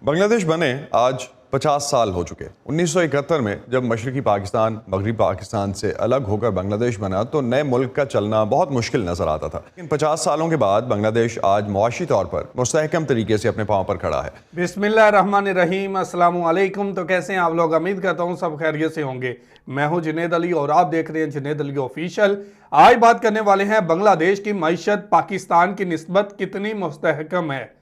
बांग्लादेश बने आज 50 साल हो चुके। 1971 में जब मशरकी पाकिस्तान मगरबी पाकिस्तान से अलग होकर बांग्लादेश बना तो नए मुल्क का चलना बहुत मुश्किल नजर आता था। लेकिन 50 सालों के बाद बांग्लादेश आज मुआशी तौर पर मुस्तहकम तरीके से अपने पांव पर खड़ा है। बिस्मिल्लाहिर्रहमानिर्रहीम, अस्सलामु अलैकुम। तो कैसे हैं आप लोग? उम्मीद करता हूँ सब खैरियत से होंगे। मैं हूँ जुनेद अली और आप देख रहे हैं जुनेद अली ऑफिशियल। आज बात करने वाले हैं बांग्लादेश की मईशत पाकिस्तान की निस्बत कितनी मुस्तहकम है।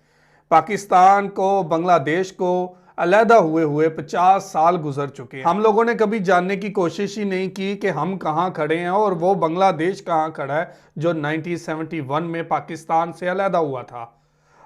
पाकिस्तान को, बांग्लादेश को अलहदा हुए 50 साल गुजर चुके हैं। हम लोगों ने कभी जानने की कोशिश ही नहीं की कि हम कहाँ खड़े हैं और वो बांग्लादेश कहाँ खड़ा है जो 1971 में पाकिस्तान से अलहदा हुआ था।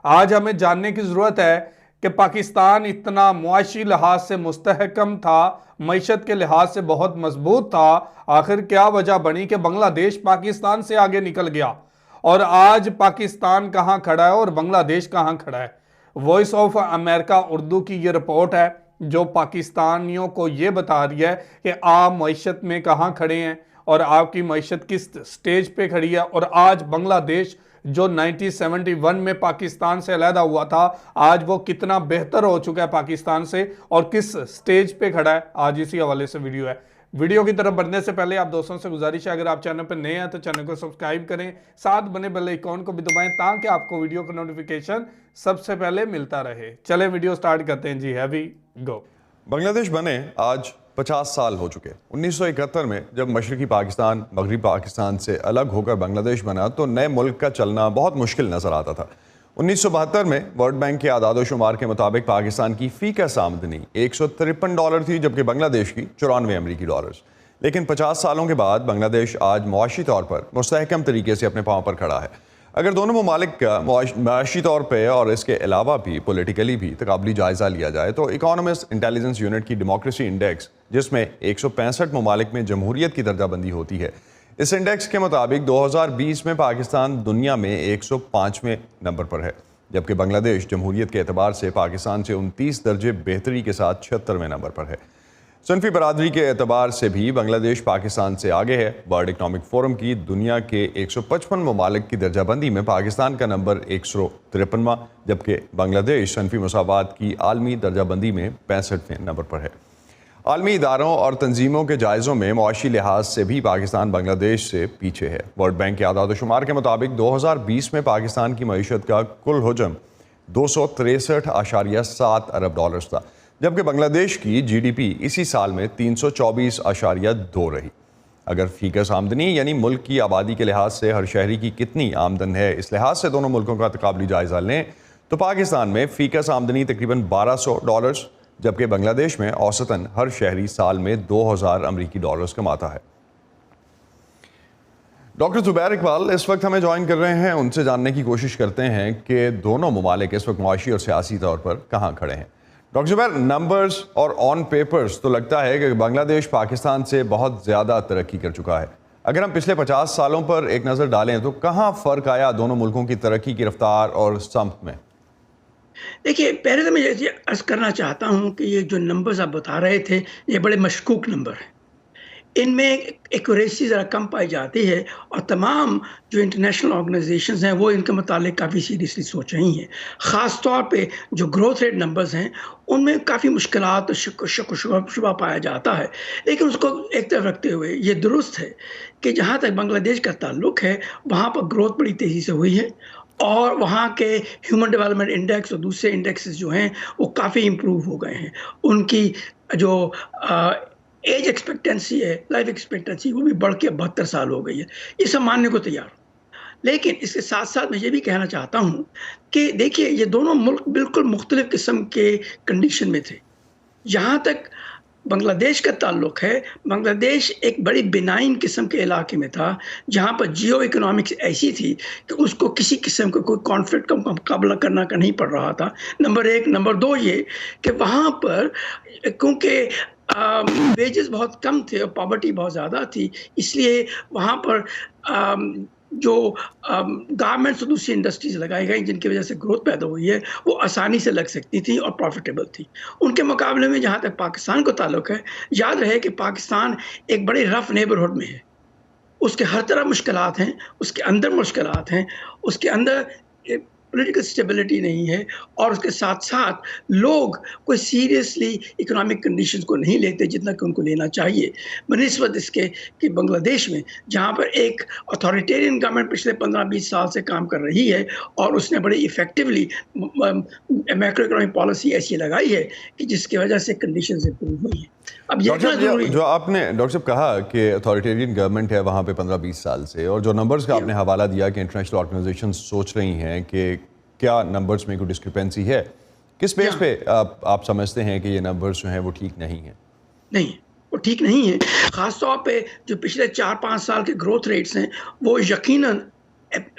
आज हमें जानने की ज़रूरत है कि पाकिस्तान इतना मुआशी लिहाज से मुस्तहकम था, मईशत के लिहाज से बहुत मजबूत था, आखिर क्या वजह बनी कि बांग्लादेश पाकिस्तान से आगे निकल गया और आज पाकिस्तान कहाँ खड़ा है और बांग्लादेश कहाँ खड़ा है। वॉइस ऑफ अमेरिका उर्दू की ये रिपोर्ट है जो पाकिस्तानियों को ये बता रही है कि आप मईशत में कहाँ खड़े हैं और आपकी मईशत किस स्टेज पे खड़ी है। और आज बांग्लादेश जो 1971 में पाकिस्तान से अलहदा हुआ था, आज वो कितना बेहतर हो चुका है पाकिस्तान से और किस स्टेज पे खड़ा है, आज इसी हवाले से वीडियो है। वीडियो की तरफ बढ़ने से पहले आप दोस्तों से गुजारिश है, अगर आप चैनल पर नए हैं तो चैनल को सब्सक्राइब करें, साथ बने बेल आइकॉन को भी दबाएं ताकि आपको वीडियो का नोटिफिकेशन सबसे पहले मिलता रहे। चले वीडियो स्टार्ट करते हैं जी। हैवी गो। बांग्लादेश बने आज 50 साल हो चुके। 1971 में जब मशरकी पाकिस्तान मगरबी पाकिस्तान से अलग होकर बांग्लादेश बना तो नए मुल्क का चलना बहुत मुश्किल नजर आता था। 1972 में वर्ल्ड बैंक के आदादोशुमार के मुताबिक पाकिस्तान की फी का आमदनी $153 थी, जबकि बांग्लादेश की 94 अमरीकी डॉलर्स। लेकिन 50 सालों के बाद बांग्लादेश आज मुआशी तौर पर मुस्तहकम तरीके से अपने पांव पर खड़ा है। अगर दोनों ममालिक का मुआशी तौर पर और इसके अलावा भी पॉलिटिकली भी तकाबली जायज़ा लिया जाए तो इकोनॉमिस्ट इंटेलिजेंस यूनिट की डेमोक्रेसी इंडेक्स, जिसमें 165 ममालिक में जमहूरियत की दर्जाबंदी होती है, इस इंडेक्स के मुताबिक 2020 में पाकिस्तान दुनिया में 105वें नंबर पर है, जबकि बांग्लादेश जमहूरियत के एतबार से पाकिस्तान से 29 दर्जे बेहतरी के साथ 76वें नंबर पर है। सनफी बरादरी के एतबार से भी बांग्लादेश पाकिस्तान से आगे है। वर्ल्ड इकनॉमिक फोरम की दुनिया के 155 ममालिक की दर्जाबंदी में पाकिस्तान का नंबर 153वां, जबकि बांग्लादेश सनफी मसावात की आलमी दर्जाबंदी में 65वें नंबर पर है। आलमी इदारों और तंजीमों के जायज़ों में मुआशी लिहाज से भी पाकिस्तान बांग्लादेश से पीछे है। वर्ल्ड बैंक के आदादोशुमार के मुताबिक 2020 में पाकिस्तान की मईशत का कुल हुजम $263.7 अरब था, जबकि बांग्लादेश की GDP इसी साल में 324.2 रही। अगर फीकस आमदनी यानी मुल्क की आबादी के लिहाज से हर शहरी की कितनी आमदन है, इस लिहाज से दोनों मुल्कों का तकाबली जायज़ा लें तो पाकिस्तान में फीकस आमदनी तकरीबन $1200, जबकि बांग्लादेश में औसतन हर शहरी साल में 2000 अमरीकी डॉलर्स कमाता है। डॉक्टर जुबैर इकबाल इस वक्त हमें ज्वाइन कर रहे हैं, उनसे जानने की कोशिश करते हैं कि दोनों ममालिक इस वक्त मुआशी और सियासी तौर पर कहाँ खड़े हैं। डॉक्टर जुबैर, नंबर्स और ऑन पेपर्स तो लगता है कि बांग्लादेश पाकिस्तान से बहुत ज़्यादा तरक्की कर चुका है। अगर हम पिछले 50 सालों पर एक नज़र डालें तो कहाँ फ़र्क आया दोनों मुल्कों की तरक्की की रफ्तार और समत में? देखिए, पहले तो मैं ये अर्ज़ करना चाहता हूँ कि ये जो नंबर्स आप बता रहे थे, ये बड़े मशकूक नंबर हैं। इनमें एक्यूरेसी ज़रा कम पाई जाती है और तमाम जो इंटरनेशनल ऑर्गेनाइजेशंस हैं, वो इनके मुतालिक काफ़ी सीरियसली सोच रही हैं। ख़ास तौर पे जो ग्रोथ रेट नंबर्स हैं, उनमें काफ़ी मुश्किलात और शक शुबा पाया जाता है। लेकिन उसको एक तरफ रखते हुए ये दुरुस्त है कि जहाँ तक बांग्लादेश का ताल्लुक़ है, वहाँ पर ग्रोथ बड़ी तेज़ी से हुई है और वहाँ के ह्यूमन डेवलपमेंट इंडेक्स और दूसरे इंडेक्सेस जो हैं वो काफ़ी इम्प्रूव हो गए हैं। उनकी जो एज एक्सपेक्टेंसी है, लाइफ एक्सपेक्टेंसी, वो भी बढ़ के 72 साल हो गई है। ये सब मानने को तैयार हूँ। लेकिन इसके साथ साथ मैं ये भी कहना चाहता हूँ कि देखिए, ये दोनों मुल्क बिल्कुल मुख्तलिफ किस्म के कंडीशन में थे। जहाँ तक बांग्लादेश का ताल्लुक है, बांग्लादेश एक बड़ी बिनाइन किस्म के इलाके में था, जहाँ पर जियो इकोनॉमिक्स ऐसी थी कि उसको किसी किस्म का कोई कॉन्फ्लिक्ट का मुकाबला करना का नहीं पड़ रहा था, नंबर एक। नंबर दो ये कि वहाँ पर क्योंकि वेजेस बहुत कम थे और पॉवर्टी बहुत ज़्यादा थी, इसलिए वहाँ पर जो गारमेंट्स और दूसरी इंडस्ट्रीज़ लगाई गई जिनकी वजह से ग्रोथ पैदा हुई है, वो आसानी से लग सकती थी और प्रॉफिटेबल थी। उनके मुकाबले में जहाँ तक पाकिस्तान को ताल्लुक़ है, याद रहे कि पाकिस्तान एक बड़े रफ़ नेबरहुड में है। उसके हर तरह मुश्किलात हैं, उसके अंदर मुश्किलात हैं, उसके अंदर पॉलिटिकल स्टेबिलिटी नहीं है, और उसके साथ-साथ लोग कोई सीरियसली इकोनॉमिक कंडीशंस को नहीं लेते जितना कि उनको लेना चाहिए। बनिस्बत इसके कि बांग्लादेश में जहाँ पर एक अथॉरिटेरियन गवर्नमेंट पिछले 15-20 साल से काम कर रही है, और उसने बड़ी इफ़ेक्टिवली मैक्रो इकोनॉमिक पॉलिसी ऐसी लगाई है कि जिसकी वजह से कंडीशंस इंप्रूव हुई हैं। अब ये डॉक्टर इतना ज़रूरी साहब, जो आपने डॉक्टर साहब कहा कि अथॉरिटेरियन गवर्नमेंट है वहाँ पे 15-20 साल से, और जो नंबर्स का आपने हवाला दिया कि इंटरनेशनल ऑर्गेनाइजेशन सोच रही हैं कि क्या नंबर्स में कोई डिस्क्रिपेंसी है, किस बेस पे आप समझते हैं कि ये नंबर्स जो हैं वो ठीक नहीं हैं? नहीं, वो ठीक नहीं है। ख़ास तौर पे जो पिछले 4-5 साल के ग्रोथ रेट्स हैं, वो यकीनन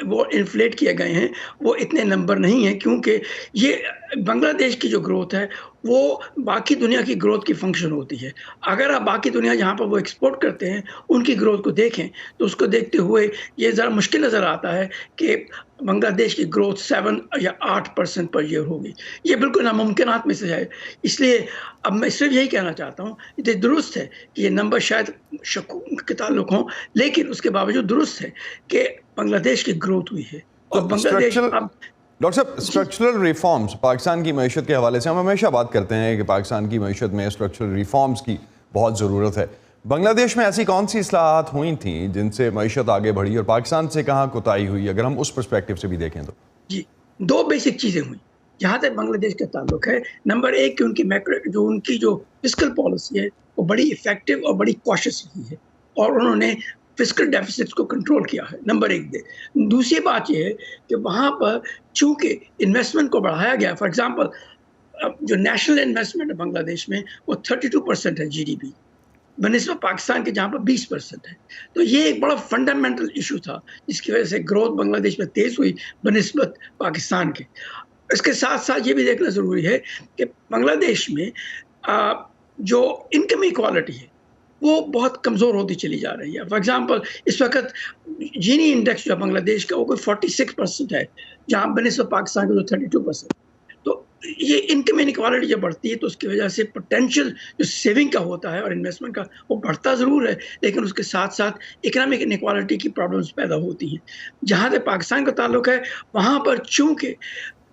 वो इन्फ्लेट किए गए हैं, वो इतने नंबर नहीं हैं, क्योंकि ये बांग्लादेश की जो ग्रोथ है, वो बाकी दुनिया की ग्रोथ की फ़ंक्शन होती है। अगर आप बाकी दुनिया जहाँ पर वो एक्सपोर्ट करते हैं, उनकी ग्रोथ को देखें, तो उसको देखते हुए ये ज़रा मुश्किल नज़र आता है कि बांग्लादेश की ग्रोथ 7 या 8% पर ईयर होगी। ये बिल्कुल नामुमकिनात में से है। इसलिए अब मैं सिर्फ़ यही कहना चाहता हूँ, ये दुरुस्त है कि ये नंबर शायद शक़ूक के ताल्लुक हों, लेकिन उसके बावजूद दुरुस्त है कि बांग्लादेश की ग्रोथ हुई है। और बांग्लादेश अब डॉक्टर साहब, स्ट्रक्चरल रिफॉर्म्स पाकिस्तान की मईशत के हवाले से हम हमेशा बात करते हैं कि पाकिस्तान की मईशत में स्ट्रक्चरल रिफॉर्म्स की बहुत ज़रूरत है। बांग्लादेश में ऐसी कौन सी इस्लाहात हुई थी जिनसे मईशत आगे बढ़ी, और पाकिस्तान से कहाँ कोताही हुई, अगर हम उस पर्सपेक्टिव से भी देखें तो? जी, 2 बेसिक चीज़ें हुई, जहाँ तक बांग्लादेश का ताल्लुक है। नंबर 1 कि उनकी जो फिस्कल पॉलिसी है, वो बड़ी इफ़ेक्टिव और बड़ी कॉशियस रही है, और उन्होंने फिस्कल डेफिसिट्स को कंट्रोल किया है, नंबर 1 दे। दूसरी बात ये है कि वहाँ पर चूँकि इन्वेस्टमेंट को बढ़ाया गया, फॉर एग्ज़ाम्पल जो नेशनल इन्वेस्टमेंट है बांग्लादेश में, वो 32% है जीडीपी, बनिस्बत पाकिस्तान के जहाँ पर 20% है। तो ये एक बड़ा फंडामेंटल इशू था, जिसकी वजह से ग्रोथ बांग्लादेश में तेज़ हुई बनिस्बत पाकिस्तान के। इसके साथ-साथ ये भी देखना ज़रूरी है कि बांग्लादेश में जो इनकम इक्वालिटी है, वो बहुत कमज़ोर होती चली जा रही है। फॉर एग्ज़ाम्पल इस वक़्त जीनी इंडेक्स जो है बांग्लादेश का, वो कोई 46% है, जहाँ बनिस्बत पाकिस्तान का जो 32%। तो ये इनकम इनइक्वालिटी जब बढ़ती है, तो उसकी वजह से पोटेंशियल जो सेविंग का होता है और इन्वेस्टमेंट का, वो बढ़ता ज़रूर है, लेकिन उसके साथ-साथ इकोनॉमिक इनइक्वालिटी की प्रॉब्लम्स पैदा होती हैं। जहाँ तक पाकिस्तान का ताल्लुक है, वहाँ पर चूँकि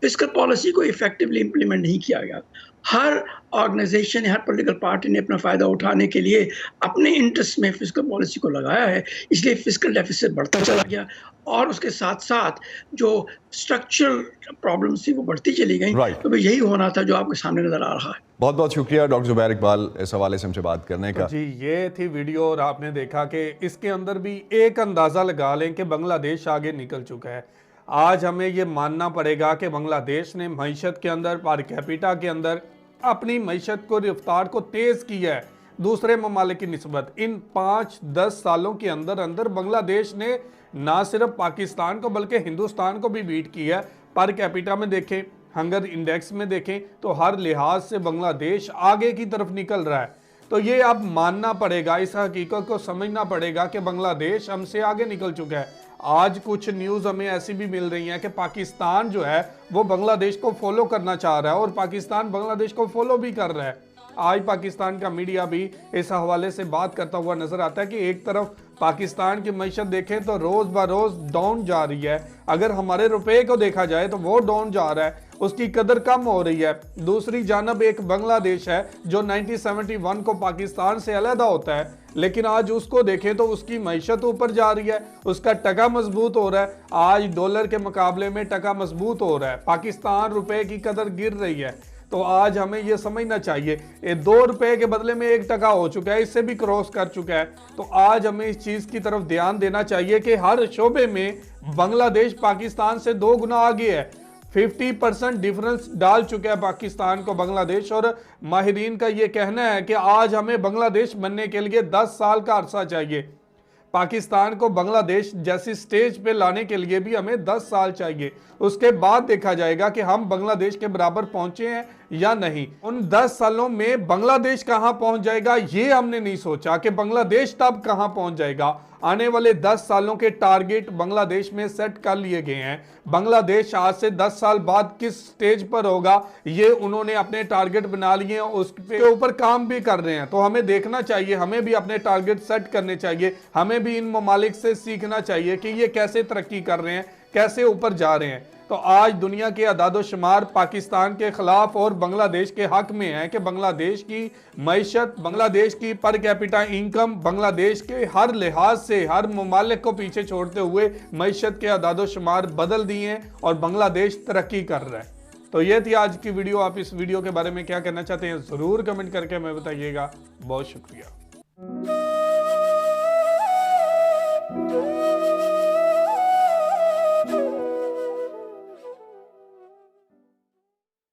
फिस्कल पॉलिसी को इफ़ेक्टिवली इम्प्लीमेंट नहीं किया गया, हर ऑर्गेनाइजेशन, हर पॉलिटिकल पार्टी ने अपना फ़ायदा उठाने के लिए अपने इंटरेस्ट में फिस्कल पॉलिसी को लगाया है, इसलिए फिस्कल डेफिसिट बढ़ता चला गया, और उसके साथ-साथ जो स्ट्रक्चरल प्रॉब्लम्स थी वो बढ़ती चली गई। तो यही होना था जो आपके सामने नज़र आ रहा है। बहुत बहुत शुक्रिया डॉक्टर ज़ुबैर इकबाल इस हवाले से हमसे बात करने का। जी, ये थी वीडियो, और आपने देखा कि इसके अंदर भी एक अंदाज़ा लगा लें कि बांग्लादेश आगे निकल चुका है। आज हमें ये मानना पड़ेगा कि बांग्लादेश ने मईशत के अंदर, पर कैपिटा के अंदर अपनी मईशत को, रफ्तार को तेज़ किया है दूसरे ममालिक की निस्बत। इन 5-10 सालों के अंदर अंदर बांग्लादेश ने ना सिर्फ पाकिस्तान को बल्कि हिंदुस्तान को भी बीट किया है। पर कैपिटा में देखें, हंगर इंडेक्स में देखें, तो हर लिहाज से बांग्लादेश आगे की तरफ निकल रहा है। तो ये अब मानना पड़ेगा, इस हकीकत को समझना पड़ेगा कि बांग्लादेश हमसे आगे निकल चुका है। आज कुछ न्यूज़ हमें ऐसी भी मिल रही हैं कि पाकिस्तान जो है वो बांग्लादेश को फॉलो करना चाह रहा है, और पाकिस्तान बांग्लादेश को फॉलो भी कर रहा है। आज पाकिस्तान का मीडिया भी इस हवाले से बात करता हुआ नजर आता है कि एक तरफ पाकिस्तान की मईशत देखें तो रोज़ ब रोज़ डाउन जा रही है, अगर हमारे रुपए को देखा जाए तो वो डाउन जा रहा है, उसकी कदर कम हो रही है। दूसरी जानब एक बांग्लादेश है जो 1971 को पाकिस्तान से अलहदा होता है, लेकिन आज उसको देखें तो उसकी मईशत ऊपर जा रही है, उसका टका मजबूत हो रहा है। आज डॉलर के मुकाबले में टका मजबूत हो रहा है, पाकिस्तान रुपए की कदर गिर रही है। तो आज हमें यह समझना चाहिए, ये 2 रुपए के बदले में 1 टका हो चुका है, इससे भी क्रॉस कर चुका है। तो आज हमें इस चीज़ की तरफ ध्यान देना चाहिए कि हर शोबे में बांग्लादेश पाकिस्तान से 2 गुना आगे है। 50% डिफरेंस डाल चुका है पाकिस्तान को बांग्लादेश, और माहिरीन का ये कहना है कि आज हमें बांग्लादेश बनने के लिए 10 साल का अरसा चाहिए। पाकिस्तान को बांग्लादेश जैसी स्टेज पे लाने के लिए भी हमें 10 साल चाहिए। उसके बाद देखा जाएगा कि हम बांग्लादेश के बराबर पहुंचे हैं या नहीं। उन 10 सालों में बांग्लादेश कहां पहुंच जाएगा ये हमने नहीं सोचा कि बांग्लादेश तब कहां पहुंच जाएगा। आने वाले 10 सालों के टारगेट बांग्लादेश में सेट कर लिए गए हैं। बांग्लादेश आज से 10 साल बाद किस स्टेज पर होगा ये उन्होंने अपने टारगेट बना लिए हैं, उसके ऊपर काम भी कर रहे हैं। तो हमें देखना चाहिए, हमें भी अपने टारगेट सेट करने चाहिए, हमें भी इन ममालिक से सीखना चाहिए कि ये कैसे तरक्की कर रहे हैं, कैसे ऊपर जा रहे हैं। तो आज दुनिया के अदादोशुमार पाकिस्तान के खिलाफ और बांग्लादेश के हक में है कि बांग्लादेश की मईशत, बांग्लादेश की पर कैपिटा इनकम, बांग्लादेश के हर लिहाज से हर ममालिक को पीछे छोड़ते हुए मईशत के अदादोशुमार बदल दिए हैं और बांग्लादेश तरक्की कर रहा है। तो ये थी आज की वीडियो। आप इस वीडियो के बारे में क्या कहना चाहते हैं ज़रूर कमेंट करके हमें बताइएगा। बहुत शुक्रिया।